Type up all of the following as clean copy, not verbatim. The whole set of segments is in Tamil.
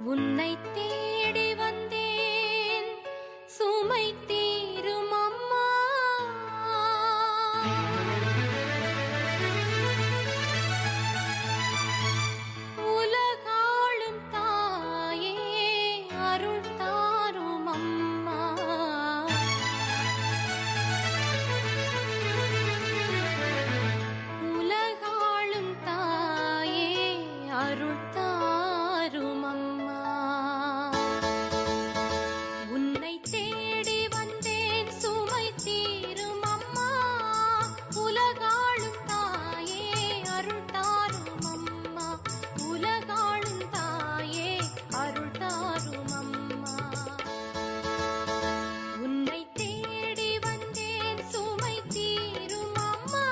உன்னை தேடி வந்தேன் சுமை தீரும் அம்மா. உலகாளும் தாயே அருள் தாரும் அம்மா. உலகாளும் தாயே அருள் தாரும் அம்மா. உன்னை தேடி வந்தேன் சுமை தீரும் அம்மா. உலகாளும் தாயே அருள் தாரும் அம்மா. உலகாளும் தாயே அருள் தாரும் அம்மா. உன்னை தேடி வந்தேன் சுமை தீரும் அம்மா.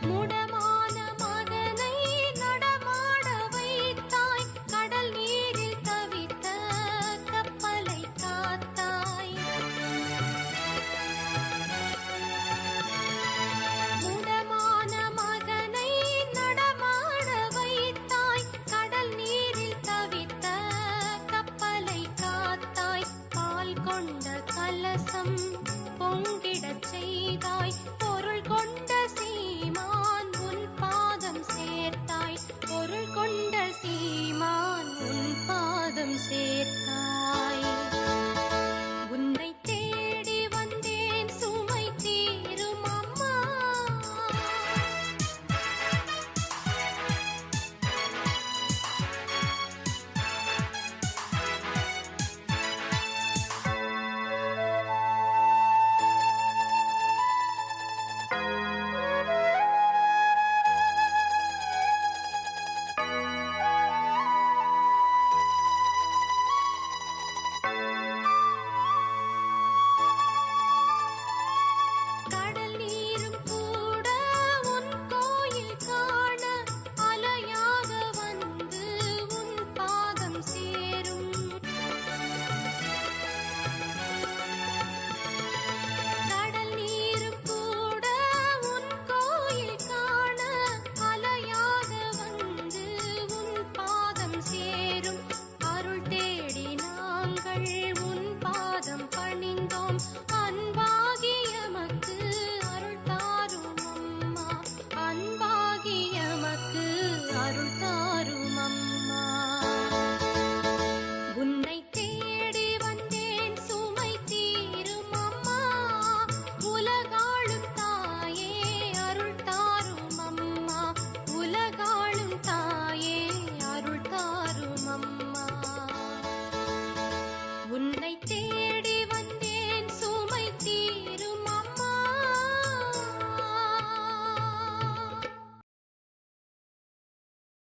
முடமான மகனை நடமாட வைத்தாய். கடல் நீரில் தவித்த கப்பலை காத்தாய். முடமான மகனை நடமாட வைத்தாய். கடல் நீரில் தவித்த கப்பலை காத்தாய். பால் கொண்ட கலசம் பொங்கிடச் செய்தாய். பொருள் கொண்ட சீமான் உன் பாதம் சேர்த்தாய். பொருள் கொண்ட சீமான் உன் பாதம் சேர்த்தாய்.